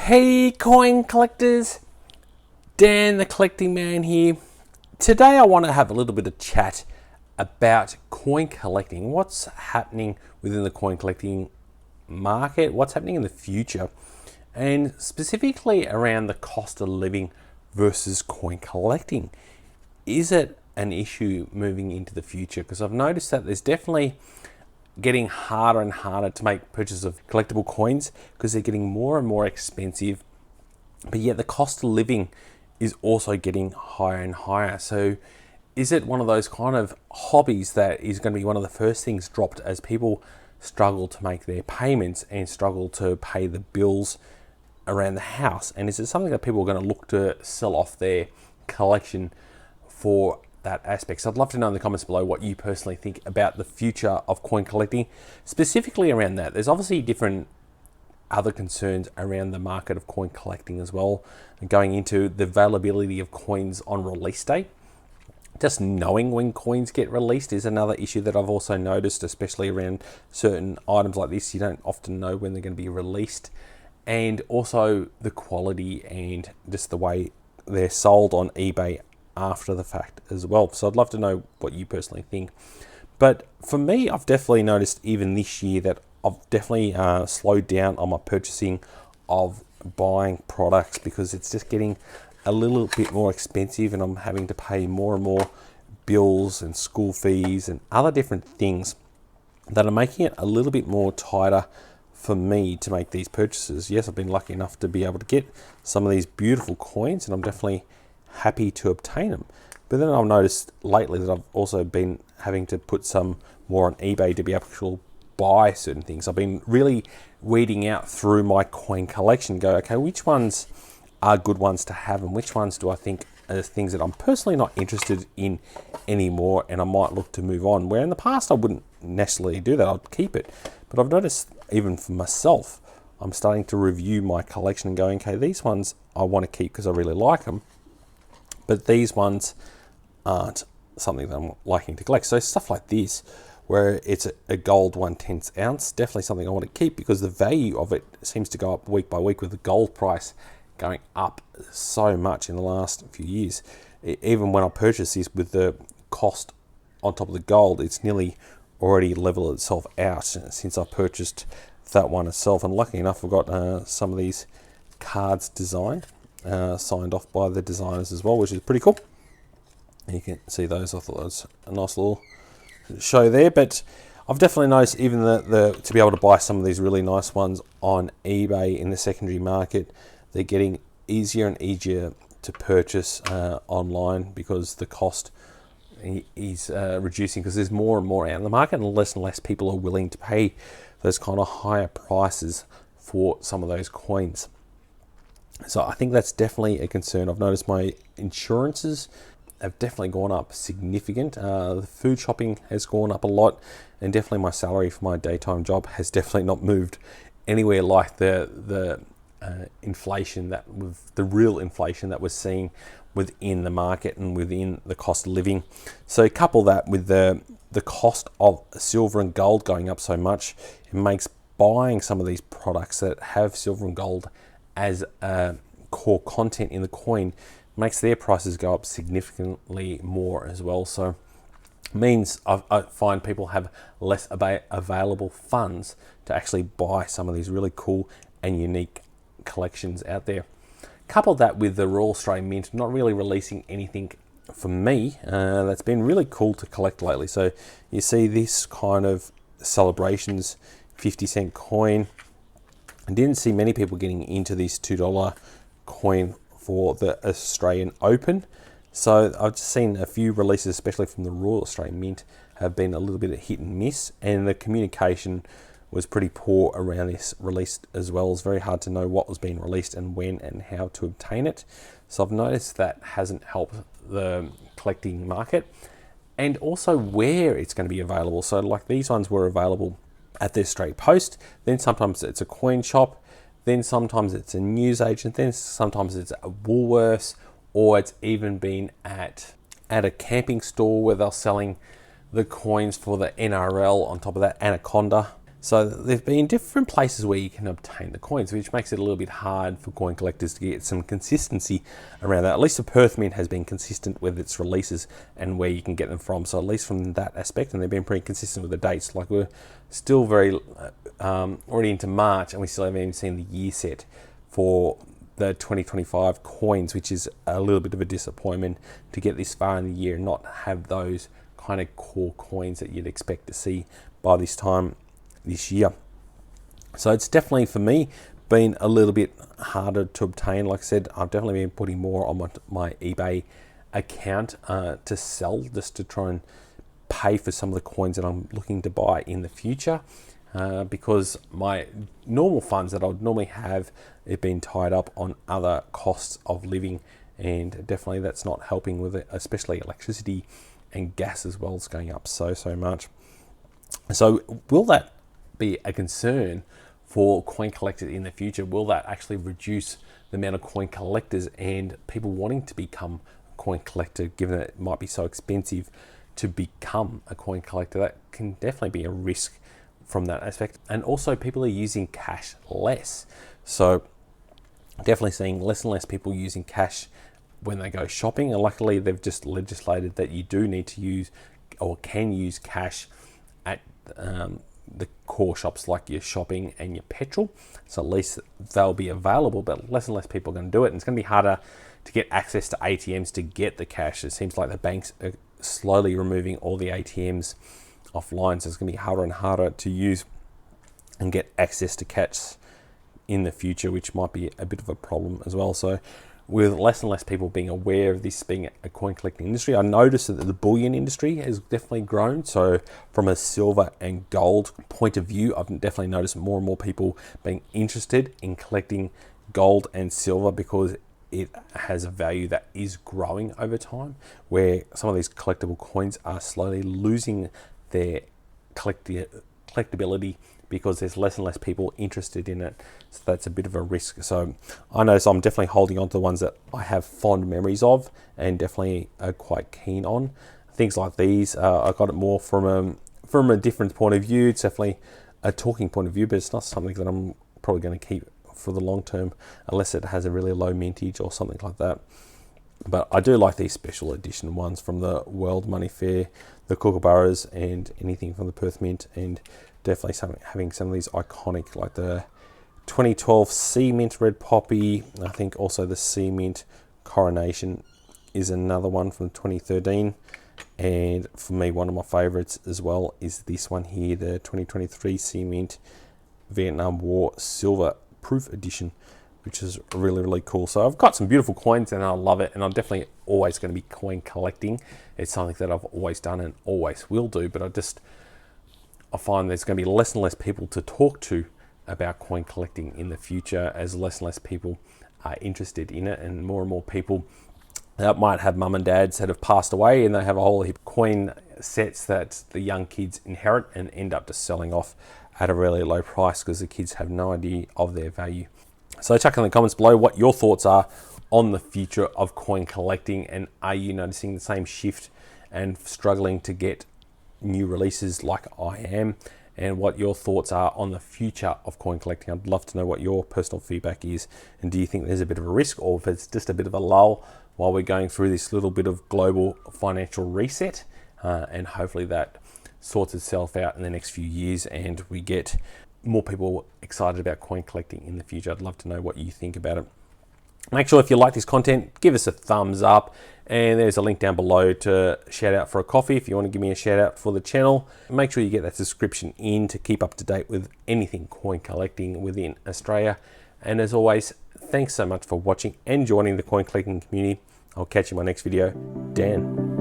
Hey coin collectors, Dan the collecting man here. Today I want to have a little bit of chat about coin collecting, what's happening within the coin collecting market, what's happening in the future, and specifically around the cost of living versus coin collecting. Is it an issue moving into the future? Because I've noticed that there's definitely getting harder and harder to make purchases of collectible coins because they're getting more and more expensive, but yet the cost of living is also getting higher and higher. So is it one of those kind of hobbies that is going to be one of the first things dropped as people struggle to make their payments and struggle to pay the bills around the house? And is it something that people are going to look to sell off their collection for that aspect? So I'd love to know in the comments below what you personally think about the future of coin collecting, specifically around that. There's obviously different other concerns around the market of coin collecting as well, and going into the availability of coins on release day. Just knowing when coins get released is another issue that I've also noticed, especially around certain items like this. You don't often know when they're going to be released, and also the quality and just the way they're sold on eBay after the fact as well. So I'd love to know what you personally think. But for me, I've definitely noticed even this year that I've definitely slowed down on my purchasing of buying products because it's just getting a little bit more expensive, and I'm having to pay more and more bills and school fees and other different things that are making it a little bit more tighter for me to make these purchases. Yes, I've been lucky enough to be able to get some of these beautiful coins, and I'm definitely happy to obtain them. But then I've noticed lately that I've also been having to put some more on eBay to be able to buy certain things. I've been really weeding out through my coin collection, go, okay, which ones are good ones to have and which ones do I think are things that I'm personally not interested in anymore and I might look to move on, where in the past I wouldn't necessarily do that. I'd keep it. But I've noticed even for myself, I'm starting to review my collection and going, okay, these ones I want to keep because I really like them, but these ones aren't something that I'm liking to collect. So stuff like this, where it's a gold 1/10 ounce, definitely something I want to keep because the value of it seems to go up week by week with the gold price going up so much in the last few years. Even when I purchased this with the cost on top of the gold, it's nearly already leveled itself out since I purchased that one itself. And lucky enough, I've got some of these cards designed, signed off by the designers as well, which is pretty cool. You can see those. I thought that was a nice little show there. But I've definitely noticed even the to be able to buy some of these really nice ones on eBay in the secondary market, they're getting easier and easier to purchase online because the cost is reducing because there's more and more out in the market and less people are willing to pay those kind of higher prices for some of those coins. So I think that's definitely a concern. I've noticed my insurances have definitely gone up significant. The food shopping has gone up a lot, and definitely my salary for my daytime job has definitely not moved anywhere like the inflation the real inflation that we're seeing within the market and within the cost of living. So couple that with the cost of silver and gold going up so much, it makes buying some of these products that have silver and gold as core content in the coin makes their prices go up significantly more as well. So means I find people have less available funds to actually buy some of these really cool and unique collections out there. Couple that with the Royal Australian Mint not really releasing anything for me that's been really cool to collect lately. So you see this kind of celebrations 50-cent coin. I didn't see many people getting into this $2 coin for the Australian Open. So I've just seen a few releases, especially from the Royal Australian Mint, have been a little bit of hit and miss, and the communication was pretty poor around this release as well. It's very hard to know what was being released and when and how to obtain it. So I've noticed that hasn't helped the collecting market, and also where it's going to be available. So like these ones were available at the Australia Post, then sometimes it's a coin shop, then sometimes it's a newsagent, then sometimes it's a Woolworths, or it's even been at a camping store where they're selling the coins for the NRL on top of that, Anaconda. So there've been different places where you can obtain the coins, which makes it a little bit hard for coin collectors to get some consistency around that. At least the Perth Mint has been consistent with its releases and where you can get them from. So at least from that aspect, and they've been pretty consistent with the dates. Like we're still very already into March, and we still haven't even seen the year set for the 2025 coins, which is a little bit of a disappointment to get this far in the year and not have those kind of core coins that you'd expect to see by this time this year. So it's definitely, for me, been a little bit harder to obtain. Like I said, I've definitely been putting more on my eBay account to sell, just to try and pay for some of the coins that I'm looking to buy in the future, because my normal funds that I would normally have been tied up on other costs of living, and definitely that's not helping with it, especially electricity and gas as well is going up so much. So will that be a concern for coin collectors in the future? Will that actually reduce the amount of coin collectors and people wanting to become a coin collector, given that it might be so expensive to become a coin collector? That can definitely be a risk from that aspect. And also, people are using cash less. So definitely seeing less and less people using cash when they go shopping. And luckily, they've just legislated that you do need to use or can use cash at the core shops, like your shopping and your petrol. So at least they'll be available, but less and less people are going to do it. And it's going to be harder to get access to ATMs to get the cash. It seems like the banks are slowly removing all the ATMs offline, so it's going to be harder and harder to use and get access to cash in the future, which might be a bit of a problem as well. So with less and less people being aware of this being a coin collecting industry, I noticed that the bullion industry has definitely grown. So from a silver and gold point of view, I've definitely noticed more and more people being interested in collecting gold and silver, because it has a value that is growing over time, where some of these collectible coins are slowly losing their collectability because there's less and less people interested in it. So that's a bit of a risk. So I know, so I'm definitely holding on to the ones that I have fond memories of and definitely are quite keen on. Things like these, I got it more from a different point of view. It's definitely a talking point of view, but it's not something that I'm probably going to keep for the long term, unless it has a really low mintage or something like that. But I do like these special edition ones from the World Money Fair, the Kookaburras, and anything from the Perth Mint, and definitely having some of these iconic, like the 2012 Sea Mint Red Poppy. I think also the Sea Mint Coronation is another one from 2013. And for me, one of my favorites as well is this one here, the 2023 Sea Mint Vietnam War Silver Proof Edition, which is really cool. So I've got some beautiful coins and I love it, and I'm definitely always going to be coin collecting. It's something that I've always done and always will do, but I find there's going to be less and less people to talk to about coin collecting in the future, as less and less people are interested in it, and more people that might have mum and dads that have passed away and they have a whole heap of coin sets that the young kids inherit and end up just selling off at a really low price because the kids have no idea of their value. So chuck in the comments below what your thoughts are on the future of coin collecting, and are you noticing the same shift and struggling to get new releases like I am, and what your thoughts are on the future of coin collecting. I'd love to know what your personal feedback is, and do you think there's a bit of a risk, or if it's just a bit of a lull while we're going through this little bit of global financial reset, and hopefully that sorts itself out in the next few years and we get more people excited about coin collecting in the future. I'd love to know what you think about it. Make sure if you like this content, give us a thumbs up, and there's a link down below to shout out for a coffee if you want to give me a shout out for the channel. Make sure you get that subscription in to keep up to date with anything coin collecting within Australia. And as always, thanks so much for watching and joining the coin collecting community. I'll catch you in my next video. Dan.